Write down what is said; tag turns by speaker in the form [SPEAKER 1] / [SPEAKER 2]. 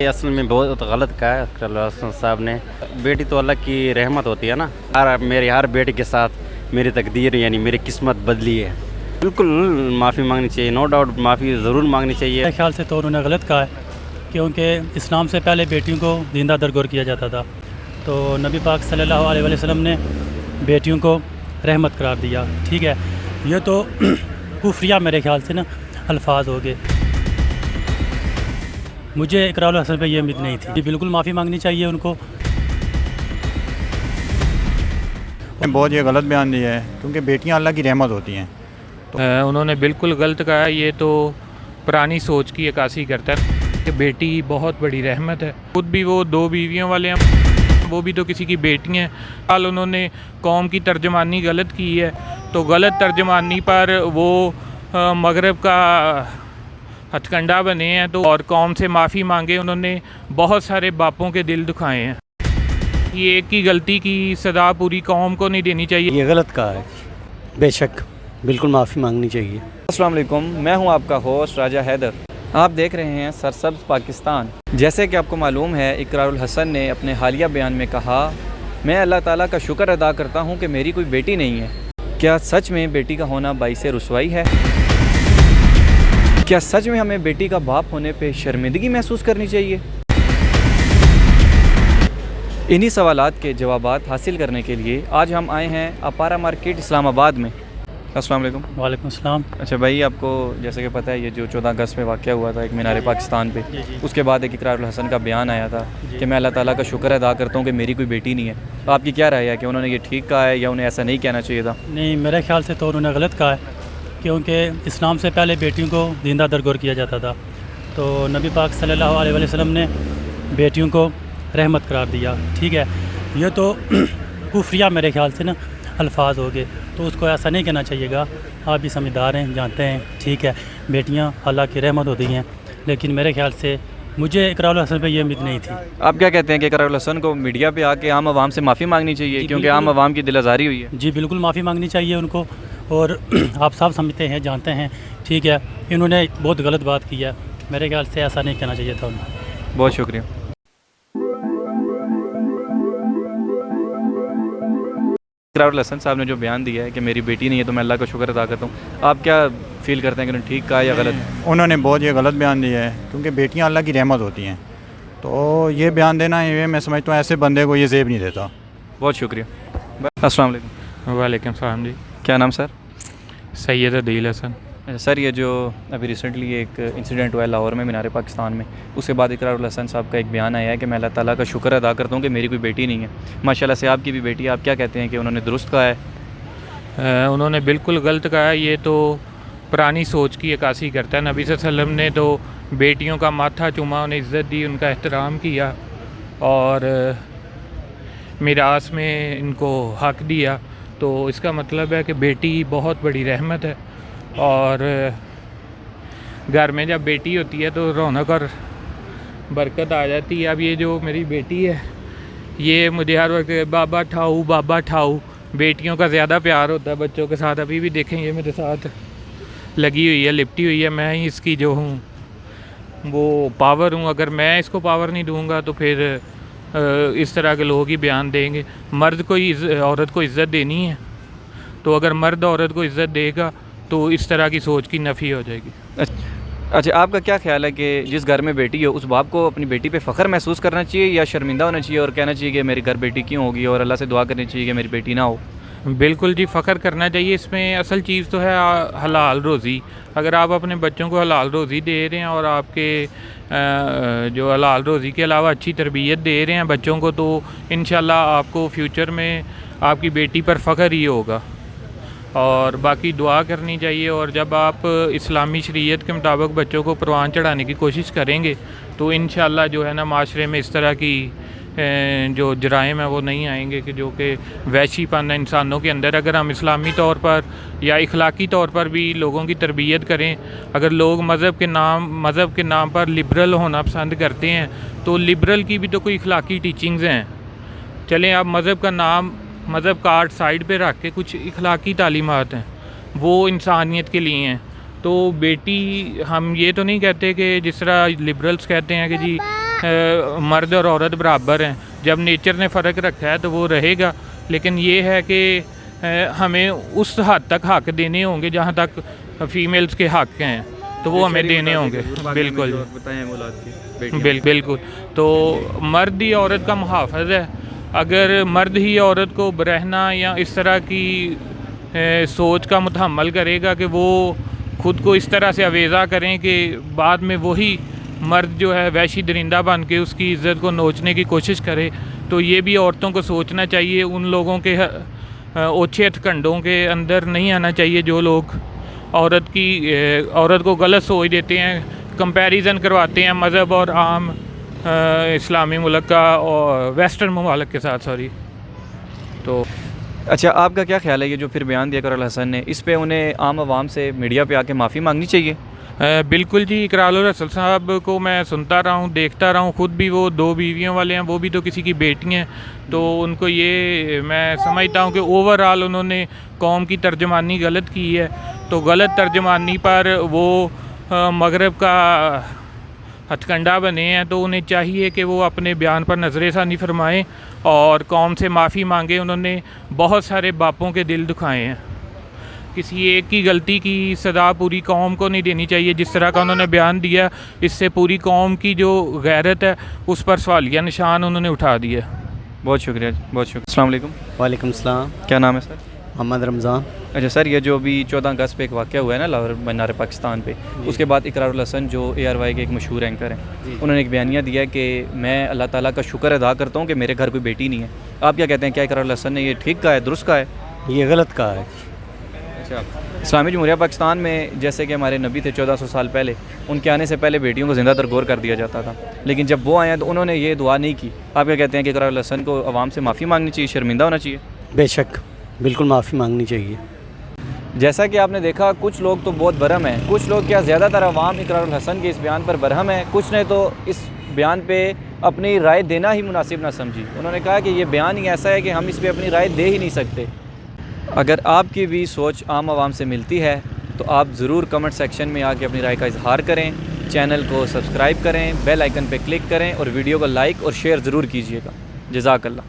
[SPEAKER 1] یہ اصل میں بہت غلط کہا ہے اکرم حسن صاحب نے. بیٹی تو اللہ کی رحمت ہوتی ہے نا. میری ہر بیٹی کے ساتھ میری تقدیر یعنی میری قسمت بدلی ہے. بالکل معافی مانگنی چاہیے, نو ڈاؤٹ معافی ضرور مانگنی چاہیے.
[SPEAKER 2] میرے خیال سے تو انہوں نے غلط کہا ہے, کیونکہ اسلام سے پہلے بیٹیوں کو زندہ درگور کیا جاتا تھا. تو نبی پاک صلی اللہ علیہ وسلم نے بیٹیوں کو رحمت قرار دیا. ٹھیک ہے, یہ تو کفریہ میرے خیال سے نا الفاظ ہو گئے. مجھے اقرار الحسن پہ یہ امید نہیں تھی. بالکل معافی مانگنی چاہیے ان کو.
[SPEAKER 3] بہت یہ غلط بیان دیا ہے, کیونکہ بیٹیاں اللہ کی رحمت ہوتی ہیں.
[SPEAKER 4] انہوں نے بالکل غلط کہا. یہ تو پرانی سوچ کی عکاسی کرتا ہے کہ بیٹی بہت بڑی رحمت ہے. خود بھی وہ 2 بیویوں والے ہیں, وہ بھی تو کسی کی بیٹی ہیں. حال انہوں نے قوم کی ترجمانی غلط کی ہے, تو غلط ترجمانی پر وہ مغرب کا ہتھ کنڈا بنے ہیں. تو اور قوم سے معافی مانگے. انہوں نے بہت سارے باپوں کے دل دکھائے ہیں. یہ ایک کی غلطی کی سزا پوری قوم کو نہیں دینی چاہیے.
[SPEAKER 5] یہ غلط کہا ہے, بے شک بالکل معافی مانگنی چاہیے.
[SPEAKER 6] السلام علیکم, میں ہوں آپ کا ہوسٹ راجہ حیدر. آپ دیکھ رہے ہیں سرسبز پاکستان. جیسے کہ آپ کو معلوم ہے, اقرار الحسن نے اپنے حالیہ بیان میں کہا, میں اللہ تعالیٰ کا شکر ادا کرتا ہوں کہ میری کوئی بیٹی نہیں ہے. کیا سچ میں بیٹی کا ہونا باعث رسوائی ہے؟ کیا سچ میں ہمیں بیٹی کا باپ ہونے پہ شرمندگی محسوس کرنی چاہیے؟ انہی سوالات کے جوابات حاصل کرنے کے لیے آج ہم آئے ہیں اپارا مارکیٹ اسلام آباد میں. السلام علیکم.
[SPEAKER 2] وعلیکم السلام.
[SPEAKER 6] اچھا بھائی, آپ کو جیسے کہ پتہ ہے یہ جو 14 اگست میں واقعہ ہوا تھا ایک مینار پاکستان پہ, اس کے بعد ایک اقرار الحسن کا بیان آیا تھا کہ میں اللہ تعالیٰ کا شکر ادا کرتا ہوں کہ میری کوئی بیٹی نہیں ہے. تو آپ کی کیا رائے ہے کہ انہوں نے یہ ٹھیک کہا ہے یا انہیں ایسا نہیں کہنا چاہیے تھا؟
[SPEAKER 2] نہیں, میرے خیال سے تو انہوں نے غلط کہا ہے, کیونکہ اسلام سے پہلے بیٹیوں کو زندہ درگور کیا جاتا تھا. تو نبی پاک صلی اللہ علیہ وسلم نے بیٹیوں کو رحمت قرار دیا. ٹھیک ہے, یہ تو کفریہ میرے خیال سے نا الفاظ ہو گئے. تو اس کو ایسا نہیں کہنا چاہیے گا. آپ بھی سمجھدار ہیں, جانتے ہیں. ٹھیک ہے, بیٹیاں اللہ کی رحمت ہوتی ہیں, لیکن میرے خیال سے مجھے اقرار الحسن پہ یہ امید نہیں تھی.
[SPEAKER 6] آپ کیا کہتے ہیں کہ اقرار الحسن کو میڈیا پہ آ کے عام عوام سے معافی مانگنی چاہیے, کیونکہ عام عوام کی دل آزاری ہوئی ہے؟
[SPEAKER 2] جی بالکل معافی مانگنی چاہیے ان کو. اور آپ سب سمجھتے ہیں, جانتے ہیں. ٹھیک ہے, انہوں نے بہت غلط بات کی ہے. میرے خیال سے ایسا نہیں کہنا چاہیے تھا انہیں.
[SPEAKER 6] بہت شکریہ. اقرار الحسن صاحب نے جو بیان دیا ہے کہ میری بیٹی نہیں ہے تو میں اللہ کا شکر ادا کرتا ہوں, آپ کیا فیل کرتے ہیں کہ انہوں نے ٹھیک کہا یا غلط؟
[SPEAKER 3] انہوں نے بہت یہ غلط بیان دیا ہے, کیونکہ بیٹیاں اللہ کی رحمت ہوتی ہیں. تو یہ بیان دینا یہ میں سمجھتا ہوں ایسے بندے کو یہ زیب نہیں دیتا.
[SPEAKER 6] بہت شکریہ. السلام علیکم.
[SPEAKER 4] وعلیکم السلام. جی
[SPEAKER 6] کیا نام سر؟
[SPEAKER 4] سید عدیل حسن.
[SPEAKER 6] سر, یہ جو ابھی ریسنٹلی ایک انسیڈنٹ ہوا ہے لاہور میں مینار پاکستان میں, اس کے بعد اقرار الحسن صاحب کا ایک بیان آیا ہے کہ میں اللہ تعالیٰ کا شکر ادا کرتا ہوں کہ میری کوئی بیٹی نہیں ہے. ماشاءاللہ سے آپ کی بھی بیٹی ہے. آپ کیا کہتے ہیں کہ انہوں نے درست کہا ہے؟
[SPEAKER 4] انہوں نے بالکل غلط کہا. یہ تو پرانی سوچ کی عکاسی کرتا ہے. نبی صلی اللہ علیہ وسلم نے تو بیٹیوں کا ماتھا چوما, انہیں عزت دی, ان کا احترام کیا اور میراث میں ان کو حق دیا. تو اس کا مطلب ہے کہ بیٹی بہت بڑی رحمت ہے, اور گھر میں جب بیٹی ہوتی ہے تو رونق اور برکت آ جاتی ہے. اب یہ جو میری بیٹی ہے, یہ مجھے ہر وقت بابا ٹھاؤ بابا ٹھاؤ. بیٹیوں کا زیادہ پیار ہوتا ہے بچوں کے ساتھ. ابھی بھی دیکھیں, یہ میرے ساتھ لگی ہوئی ہے, لپٹی ہوئی ہے. میں ہی اس کی جو ہوں وہ پاور ہوں. اگر میں اس کو پاور نہیں دوں گا تو پھر اس طرح کے لوگ ہی بیان دیں گے. مرد کو عورت کو عزت دینی ہے, تو اگر مرد عورت کو عزت دے گا تو اس طرح کی سوچ کی نفی ہو جائے گی.
[SPEAKER 6] اچھا, آپ کا کیا خیال ہے کہ جس گھر میں بیٹی ہو اس باپ کو اپنی بیٹی پہ فخر محسوس کرنا چاہیے یا شرمندہ ہونا چاہیے اور کہنا چاہیے کہ میری گھر بیٹی کیوں ہوگی, اور اللہ سے دعا کرنی چاہیے کہ میری بیٹی نہ ہو؟
[SPEAKER 4] بالکل جی, فخر کرنا چاہیے. اس میں اصل چیز تو ہے حلال روزی. اگر آپ اپنے بچوں کو حلال روزی دے رہے ہیں اور آپ کے جو حلال روزی کے علاوہ اچھی تربیت دے رہے ہیں بچوں کو, تو انشاءاللہ آپ کو فیوچر میں آپ کی بیٹی پر فخر ہی ہوگا. اور باقی دعا کرنی چاہیے. اور جب آپ اسلامی شریعت کے مطابق بچوں کو پروان چڑھانے کی کوشش کریں گے تو انشاءاللہ جو ہے نا معاشرے میں اس طرح کی جو جرائم ہیں وہ نہیں آئیں گے, کہ جو کہ وحشی پن ہے انسانوں کے اندر. اگر ہم اسلامی طور پر یا اخلاقی طور پر بھی لوگوں کی تربیت کریں, اگر لوگ مذہب کے نام پر لبرل ہونا پسند کرتے ہیں تو لبرل کی بھی تو کوئی اخلاقی ٹیچنگز ہیں. چلیں آپ مذہب کا آرٹ سائڈ پہ رکھ کے کچھ اخلاقی تعلیمات ہیں وہ انسانیت کے لیے ہیں. تو بیٹی, ہم یہ تو نہیں کہتے کہ جس طرح لبرلز کہتے ہیں کہ جی مرد اور عورت برابر ہیں. جب نیچر نے فرق رکھا ہے تو وہ رہے گا, لیکن یہ ہے کہ ہمیں اس حد تک حق دینے ہوں گے جہاں تک فیمیلز کے حق ہیں, تو وہ ہمیں دینے ہوں گے. بالکل بالکل. تو مرد ہی عورت کا محافظ ہے. اگر مرد ہی عورت کو برہنہ یا اس طرح کی سوچ کا متحمل کرے گا کہ وہ خود کو اس طرح سے اویزہ کریں کہ بعد میں وہی مرد جو ہے وحشی درندہ بن کے اس کی عزت کو نوچنے کی کوشش کرے, تو یہ بھی عورتوں کو سوچنا چاہیے. ان لوگوں کے اوچھے ہتھکنڈوں کے اندر نہیں آنا چاہیے جو لوگ عورت کو غلط سوچ دیتے ہیں, کمپیریزن کرواتے ہیں مذہب اور عام اسلامی ملک کا اور ویسٹرن ممالک کے ساتھ. تو
[SPEAKER 6] اچھا, آپ کا کیا خیال ہے یہ جو پھر بیان دیا اقرار الحسن نے, اس پہ انہیں عام عوام سے میڈیا پہ آ کے معافی مانگنی چاہیے؟
[SPEAKER 4] بالکل جی. اقرار الحسن صاحب کو میں سنتا رہا ہوں, دیکھتا رہا ہوں. خود بھی وہ 2 بیویوں والے ہیں, وہ بھی تو کسی کی بیٹی ہیں. تو ان کو یہ میں سمجھتا ہوں کہ اوور آل انہوں نے قوم کی ترجمانی غلط کی ہے. تو غلط ترجمانی پر وہ مغرب کا ہتھ کنڈا بنے ہیں, تو انہیں چاہیے کہ وہ اپنے بیان پر نظر ثانی فرمائیں اور قوم سے معافی مانگیں. انہوں نے بہت سارے باپوں کے دل دکھائے ہیں. کسی ایک کی غلطی کی سزا پوری قوم کو نہیں دینی چاہیے. جس طرح کا انہوں نے بیان دیا, اس سے پوری قوم کی جو غیرت ہے اس پر سوالیہ نشان انہوں نے اٹھا دیا.
[SPEAKER 6] بہت شکریہ, بہت شکریہ. السلام علیکم.
[SPEAKER 5] وعلیکم السلام.
[SPEAKER 6] کیا نام ہے سر؟
[SPEAKER 5] محمد رمضان.
[SPEAKER 6] اچھا سر, یہ جو ابھی 14 اگست پہ ایک واقعہ ہوا ہے نا لاہور مینار پاکستان پہ, اس کے بعد اقرار الحسن جو ARY کے ایک مشہور اینکر ہیں, انہوں نے ایک بیانیہ دیا ہے کہ میں اللہ تعالیٰ کا شکر ادا کرتا ہوں کہ میرے گھر کوئی بیٹی نہیں ہے. آپ کیا کہتے ہیں, کیا اقرار الحسن نے یہ ٹھیک کہا ہے, درست کہا ہے؟
[SPEAKER 5] یہ غلط کہا ہے.
[SPEAKER 6] اچھا, اسلامی جمہوریہ پاکستان میں جیسے کہ ہمارے نبی تھے 1400 سال پہلے, ان کے آنے سے پہلے بیٹیوں کو زندہ درگور کر دیا جاتا تھا, لیکن جب وہ آئے ہیں تو انہوں نے یہ دعا نہیں کی. آپ کیا کہتے ہیں کہ اقرار الحسن کو عوام سے معافی مانگنی چاہیے, شرمندہ ہونا چاہیے؟
[SPEAKER 5] بے شک بالکل معافی مانگنی چاہیے.
[SPEAKER 6] جیسا کہ آپ نے دیکھا, کچھ لوگ تو بہت برہم ہیں, کچھ لوگ کیا زیادہ تر عوام اقرار الحسن کے اس بیان پر برہم ہیں. کچھ نے تو اس بیان پہ اپنی رائے دینا ہی مناسب نہ سمجھی. انہوں نے کہا کہ یہ بیان ہی ایسا ہے کہ ہم اس پہ اپنی رائے دے ہی نہیں سکتے. اگر آپ کی بھی سوچ عام عوام سے ملتی ہے تو آپ ضرور کمنٹ سیکشن میں آ کے اپنی رائے کا اظہار کریں. چینل کو سبسکرائب کریں, بیل آئیکن پہ کلک کریں اور ویڈیو کو لائک اور شیئر ضرور کیجیے گا. جزاک اللہ.